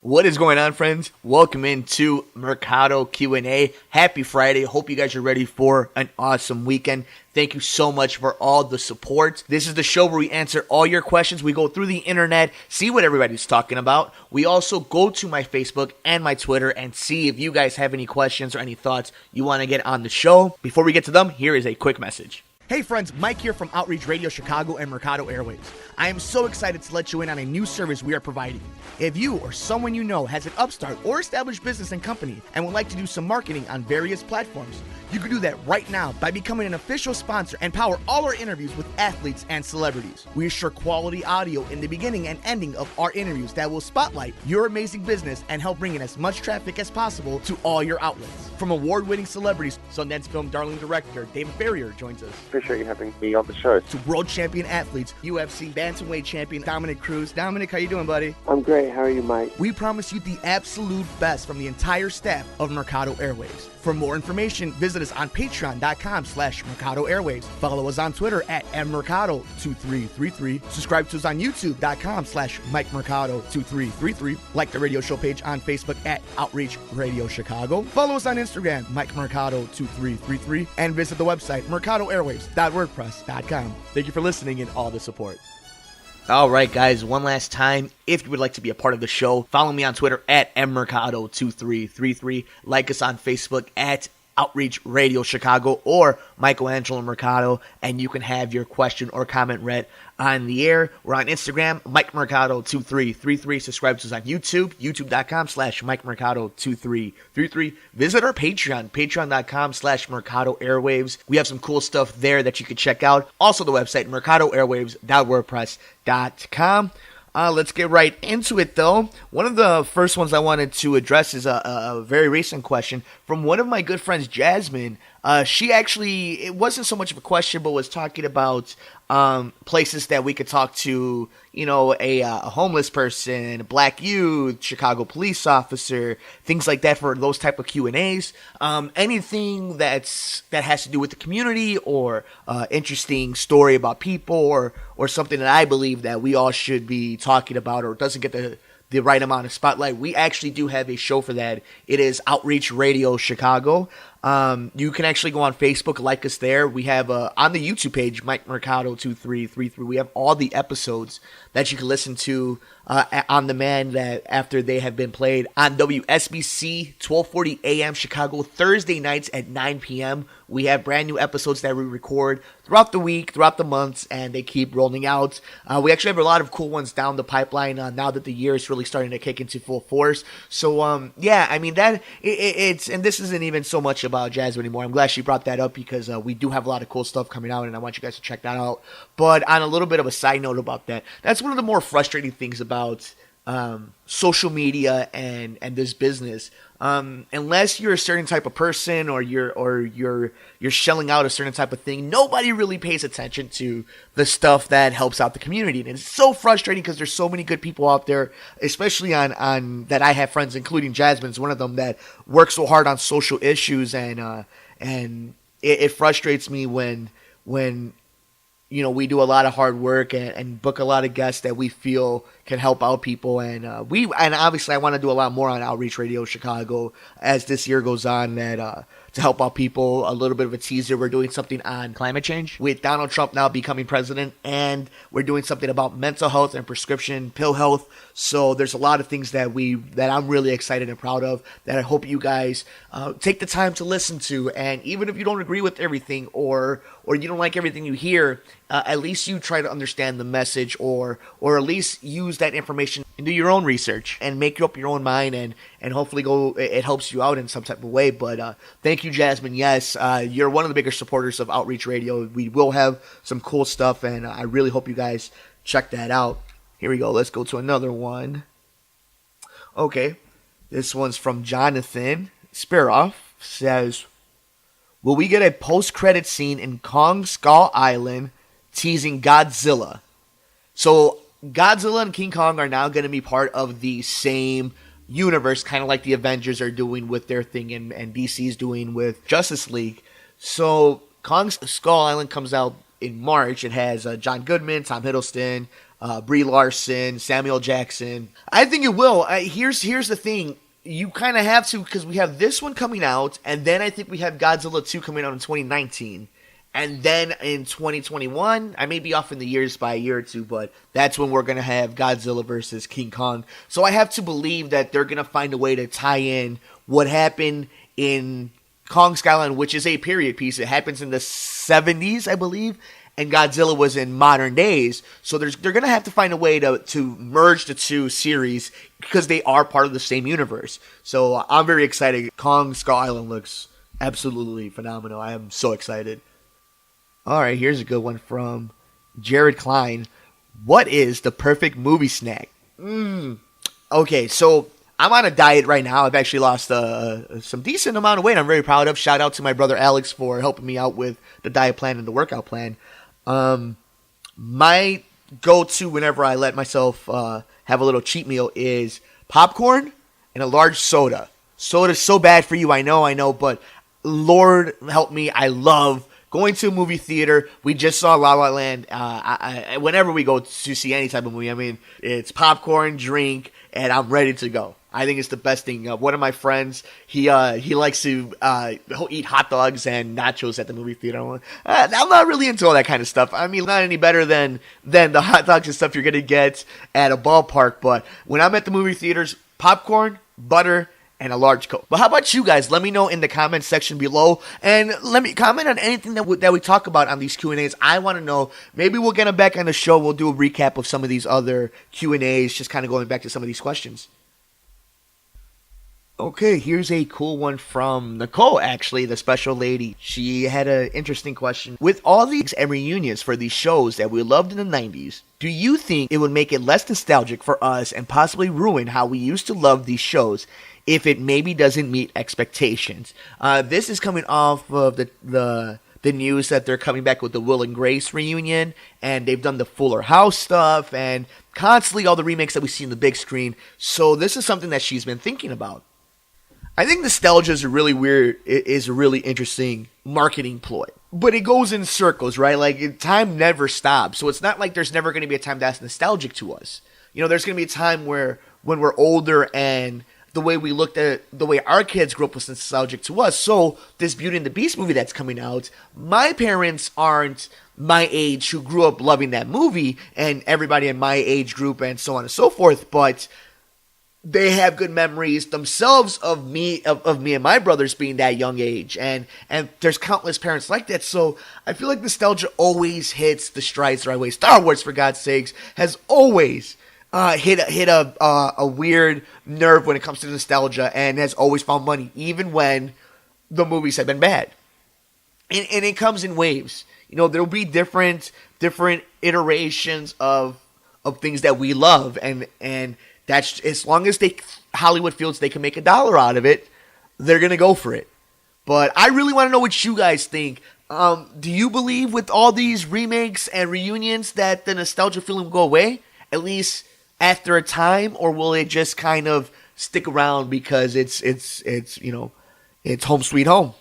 What is going on, friends? Welcome into Mercado Q&A. Happy Friday. Hope you guys are ready for an awesome weekend. Thank you so much for all the support. This is the show where we answer all your questions. We go through the internet, see what everybody's talking about. We also go to my Facebook and my Twitter and see if you guys have any questions or any thoughts you want to get on the show. Before we get to them, here is a quick message. Hey friends, Mike here from Outreach Radio Chicago and Mercado Airwaves. I am so excited to let you in on a new service we are providing. If you or someone you know has an upstart or established business and company and would like to do some marketing on various platforms, you can do that right now by becoming an official sponsor and power all our interviews with athletes and celebrities. We assure quality audio in the beginning and ending of our interviews that will spotlight your amazing business and help bring in as much traffic as possible to all your outlets. From award-winning celebrities, Sundance Film Darling director David Farrier joins us. Appreciate you having me on the show. To world champion athletes, UFC bantamweight champion Dominic Cruz. Dominic, how you doing, buddy? I'm great. How are you, Mike? We promise you the absolute best from the entire staff of Mercado Airwaves. For more information, visit us on patreon.com/MercadoAirwaves. Follow us on Twitter at mmercado2333. Subscribe to us on youtube.com/MikeMercado2333. Like the radio show page on Facebook at Outreach Radio Chicago. Follow us on Instagram, MikeMercado2333. And visit the website, MercadoAirwaves.wordpress.com. Thank you for listening and all the support. All right, guys, one last time. If you would like to be a part of the show, follow me on Twitter at mmercado2333. Like us on Facebook at Outreach Radio Chicago or Michelangelo Mercado, and you can have your question or comment read on the air. We're on Instagram, Mike Mercado2333. Subscribe to us on YouTube, youtube.com/Mike Mercado2333. Visit our Patreon, patreon.com/Mercado Airwaves. We have some cool stuff there that you can check out. Also the website, MercadoAirwaves.wordpress.com. Let's get right into it, though. One of the first ones I wanted to address is a very recent question from one of my good friends, Jasmine. She actually, it wasn't so much of a question, but was talking about places that we could talk to, you know, a homeless person, a black youth, Chicago police officer, things like that for those type of Q&As. Anything that has to do with the community or interesting story about people or something that I believe that we all should be talking about or doesn't get the right amount of spotlight. We actually do have a show for that. It is Outreach Radio Chicago. You can actually go on Facebook, like us there. We have on the YouTube page, Mike Mercado2333. We have all the episodes that you can listen to on demand that after they have been played on WSBC 1240 AM Chicago Thursday nights at 9 p.m. We have brand new episodes that we record throughout the week, throughout the months, and they keep rolling out. We actually have a lot of cool ones down the pipeline now that the year is really starting to kick into full force. So, yeah, I mean, it's, and this isn't even so much about Jasmine anymore. I'm glad she brought that up because we do have a lot of cool stuff coming out, and I want you guys to check that out. But on a little bit of a side note about that, that's one of the more frustrating things about social media and this business. Unless you're a certain type of person or you're shelling out a certain type of thing, nobody really pays attention to the stuff that helps out the community. And it's so frustrating because there's so many good people out there, especially on that I have friends, including Jasmine's one of them, that work so hard on social issues, and it frustrates me when you know, we do a lot of hard work and book a lot of guests that we feel can help out people. And obviously I want to do a lot more on Outreach Radio Chicago as this year goes on to help out people. A little bit of a teaser. We're doing something on climate change with Donald Trump now becoming president, and we're doing something about mental health and prescription pill health. So there's a lot of things that I'm really excited and proud of that I hope you guys take the time to listen to. And even if you don't agree with everything or you don't like everything you hear, at least you try to understand the message or at least use that information and do your own research and make up your own mind and hopefully it helps you out in some type of way. But thank you, Jasmine. Yes, you're one of the bigger supporters of Outreach Radio. We will have some cool stuff, and I really hope you guys check that out. Here we go. Let's go to another one. Okay. This one's from Jonathan Spiroff. Says, will we get a post-credit scene in Kong Skull Island teasing Godzilla? So Godzilla and King Kong are now going to be part of the same universe, kind of like the Avengers are doing with their thing and DC's doing with Justice League. So Kong Skull Island comes out in March. It has John Goodman, Tom Hiddleston, Brie Larson, Samuel Jackson. I think it will. Here's the thing. You kind of have to, because we have this one coming out, and then I think we have Godzilla 2 coming out in 2019. And then in 2021, I may be off in the years by a year or two, but that's when we're going to have Godzilla versus King Kong. So I have to believe that they're going to find a way to tie in what happened in Kong Skull Island, which is a period piece. It happens in the 70s, I believe, and Godzilla was in modern days. So they're going to have to find a way to merge the two series because they are part of the same universe. So I'm very excited. Kong Skull Island looks absolutely phenomenal. I am so excited. All right, here's a good one from Jared Klein. What is the perfect movie snack? Okay, so I'm on a diet right now. I've actually lost some decent amount of weight I'm very proud of. Shout out to my brother Alex for helping me out with the diet plan and the workout plan. My go-to whenever I let myself have a little cheat meal is popcorn and a large soda. Soda's so bad for you, I know, but Lord help me, I love going to a movie theater. We just saw La La Land. Whenever we go to see any type of movie, I mean, it's popcorn, drink, and I'm ready to go. I think it's the best thing. One of my friends, he likes to he'll eat hot dogs and nachos at the movie theater. I'm not really into all that kind of stuff. I mean, not any better than the hot dogs and stuff you're gonna get at a ballpark. But when I'm at the movie theaters, popcorn, butter, and a large Coke. But how about you guys? Let me know in the comments section below, and let me comment on anything that we talk about on these Q&As. I want to know. Maybe we'll get them back on the show. We'll do a recap of some of these other Q&As, just kind of going back to some of these questions. Okay, here's a cool one from Nicole, actually, the special lady. She had an interesting question. With all these reunions for these shows that we loved in the 90s, do you think it would make it less nostalgic for us and possibly ruin how we used to love these shows if it maybe doesn't meet expectations? This is coming off of the news that they're coming back with the Will and Grace reunion, and they've done the Fuller House stuff, and constantly all the remakes that we see on the big screen. So this is something that she's been thinking about. I think nostalgia is a really interesting marketing ploy. But it goes in circles, right? Like, time never stops. So it's not like there's never going to be a time that's nostalgic to us. You know, there's going to be a time where when we're older and the way we looked at the way our kids grew up was nostalgic to us. So this Beauty and the Beast movie that's coming out, my parents aren't my age who grew up loving that movie, and everybody in my age group and so on and so forth, but they have good memories themselves of me and my brothers being that young age, and there's countless parents like that. So I feel like nostalgia always hits the strides the right way. Star Wars, for God's sakes, has always hit a weird nerve when it comes to nostalgia, and has always found money, even when the movies have been bad. And it comes in waves. You know, there'll be different iterations of things that we love, and that's, as long as Hollywood feels they can make $1 out of it, they're gonna go for it. But I really want to know what you guys think. Do you believe with all these remakes and reunions that the nostalgia feeling will go away, at least after a time, or will it just kind of stick around because it's home sweet home?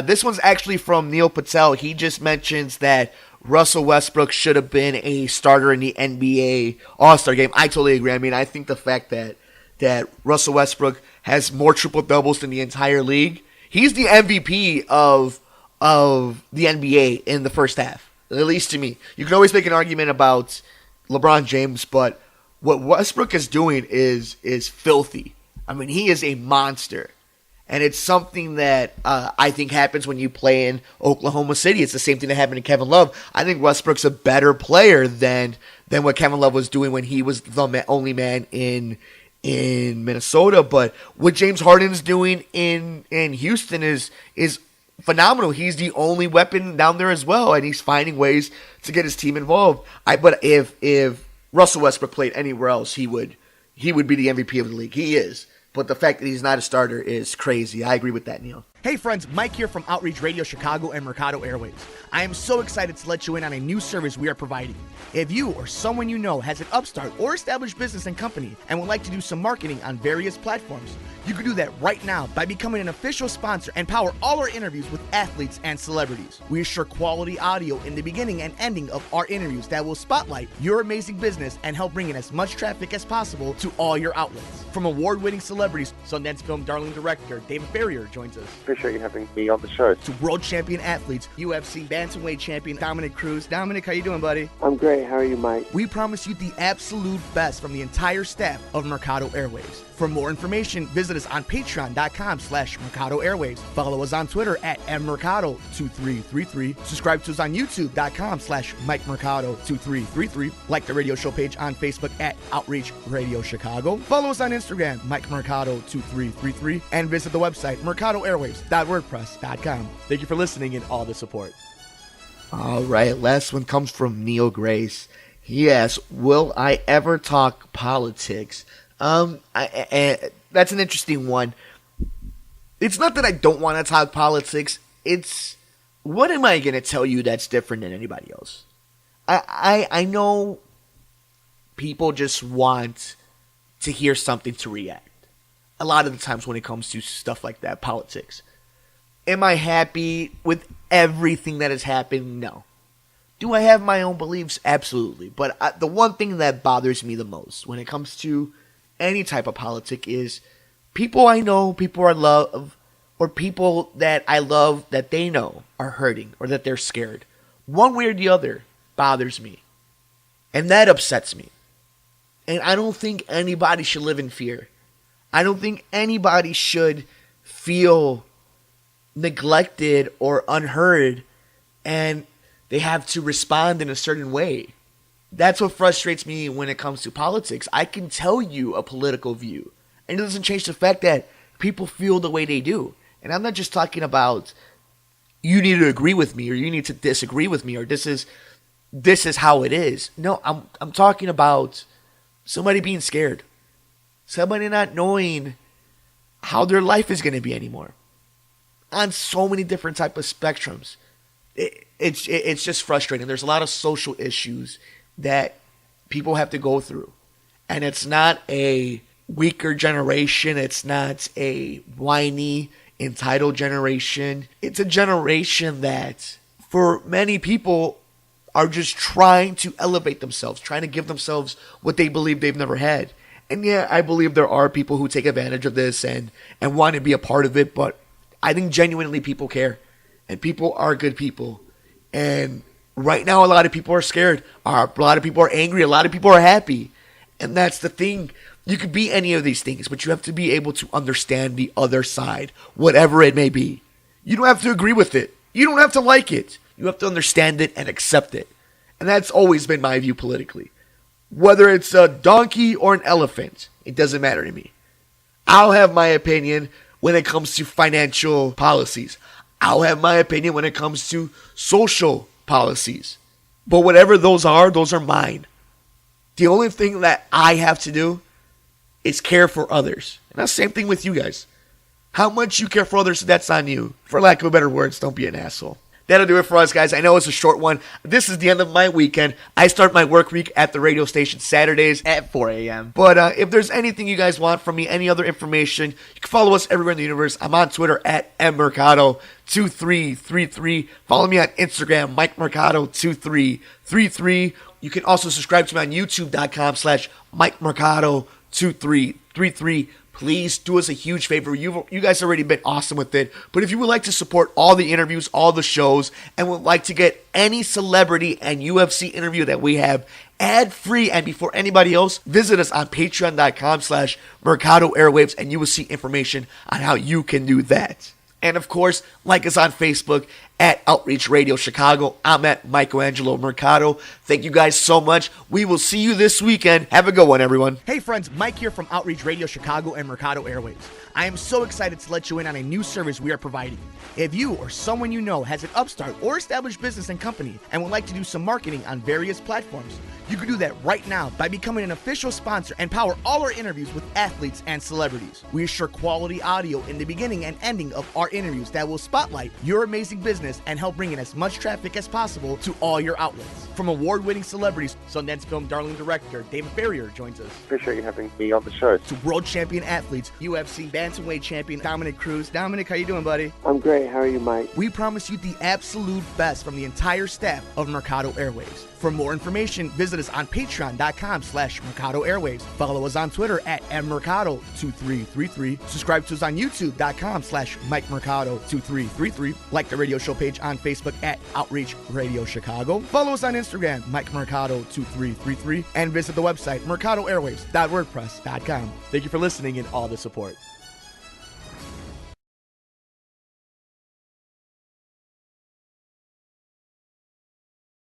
This one's actually from Neil Patel. He just mentions that Russell Westbrook should have been a starter in the NBA All-Star game. I totally agree. I mean, I think the fact that Russell Westbrook has more triple-doubles than the entire league, he's the MVP of the NBA in the first half, at least to me. You can always make an argument about LeBron James, but what Westbrook is doing is filthy. I mean, he is a monster. And it's something that I think happens when you play in Oklahoma City. It's the same thing that happened to Kevin Love. I think Westbrook's a better player than what Kevin Love was doing when he was the only man in Minnesota. But what James Harden's doing in Houston is phenomenal. He's the only weapon down there as well, and he's finding ways to get his team involved. But if Russell Westbrook played anywhere else, he would be the MVP of the league. He is. But the fact that he's not a starter is crazy. I agree with that, Neil. Hey friends, Mike here from Outreach Radio Chicago and Mercado Airwaves. I am so excited to let you in on a new service we are providing. If you or someone you know has an upstart or established business and company and would like to do some marketing on various platforms, you can do that right now by becoming an official sponsor and power all our interviews with athletes and celebrities. We assure quality audio in the beginning and ending of our interviews that will spotlight your amazing business and help bring in as much traffic as possible to all your outlets. From award-winning celebrities, Sundance Film Darling director David Farrier joins us. Appreciate you having me on the show. To world champion athletes, UFC bantamweight champion Dominic Cruz. Dominic, how you doing, buddy? I'm great. How are you, Mike? We promise you the absolute best from the entire staff of Mercado Airwaves. For more information, visit us on patreon.com/Mercado Airwaves. Follow us on Twitter at mmercado2333. Subscribe to us on youtube.com/MikeMercado2333. Like the radio show page on Facebook at Outreach Radio Chicago. Follow us on Instagram, MikeMercado2333. And visit the website, MercadoAirwaves.wordpress.com. Thank you for listening and all the support. All right, last one comes from Neil Grace. He asks, will I ever talk politics? That's an interesting one. It's not that I don't want to talk politics. It's, what am I going to tell you that's different than anybody else? I know people just want to hear something to react. A lot of the times when it comes to stuff like that, politics. Am I happy with everything that has happened? No. Do I have my own beliefs? Absolutely. But the one thing that bothers me the most when it comes to any type of politic is people I know, people I love, or people that I love that they know are hurting or that they're scared. One way or the other bothers me. And that upsets me. And I don't think anybody should live in fear. I don't think anybody should feel neglected or unheard and they have to respond in a certain way. That's what frustrates me when it comes to politics. I can tell you a political view, and it doesn't change the fact that people feel the way they do. And I'm not just talking about you need to agree with me or you need to disagree with me or this is how it is. No, I'm talking about somebody being scared, somebody not knowing how their life is going to be anymore, on so many different type of spectrums. It's just frustrating. There's a lot of social issues that people have to go through. And it's not a weaker generation. It's not a whiny, entitled generation. It's a generation that, for many people, are just trying to elevate themselves, trying to give themselves what they believe they've never had. And yeah, I believe there are people who take advantage of this and want to be a part of it, but I think genuinely people care. And people are good people. And right now, a lot of people are scared. A lot of people are angry. A lot of people are happy. And that's the thing. You could be any of these things, but you have to be able to understand the other side, whatever it may be. You don't have to agree with it. You don't have to like it. You have to understand it and accept it. And that's always been my view politically. Whether it's a donkey or an elephant, it doesn't matter to me. I'll have my opinion when it comes to financial policies. I'll have my opinion when it comes to social policies. But whatever those are mine. The only thing that I have to do is care for others. And that's the same thing with you guys. How much you care for others, that's on you. For lack of better words, don't be an asshole. That'll do it for us, guys. I know it's a short one. This is the end of my weekend. I start my work week at the radio station Saturdays at 4 a.m. But if there's anything you guys want from me, any other information, you can follow us everywhere in the universe. I'm on Twitter at mmercado2333. Follow me on Instagram, MikeMercado2333. You can also subscribe to me on youtube.com/MikeMercado2333. Please do us a huge favor. You guys already been awesome with it. But if you would like to support all the interviews, all the shows, and would like to get any celebrity and UFC interview that we have ad-free and before anybody else, visit us on patreon.com/MercadoAirwaves and you will see information on how you can do that. And of course, like us on Facebook at Outreach Radio Chicago. I'm at Michelangelo Mercado. Thank you guys so much. We will see you this weekend. Have a good one, everyone. Hey friends, Mike here from Outreach Radio Chicago and Mercado Airwaves. I am so excited to let you in on a new service we are providing. If you or someone you know has an upstart or established business and company and would like to do some marketing on various platforms, you can do that right now by becoming an official sponsor and power all our interviews with athletes and celebrities. We assure quality audio in the beginning and ending of our interviews that will spotlight your amazing business and help bring in as much traffic as possible to all your outlets. From award-winning celebrities, Sundance Film darling director David Farrier joins us. Appreciate you having me on the show. To world champion athletes, UFC bantamweight champion Dominic Cruz. Dominic, how you doing, buddy? I'm great. How are you, Mike? We promise you the absolute best from the entire staff of Mercado Airwaves. For more information, visit us on patreon.com/Mercado Airwaves. Follow us on Twitter at mmercado2333. Subscribe to us on youtube.com/MikeMercado2333. Like the radio show page on Facebook at Outreach Radio Chicago. Follow us on Instagram, MikeMercado2333. And visit the website, MercadoAirwaves.wordpress.com. Thank you for listening and all the support.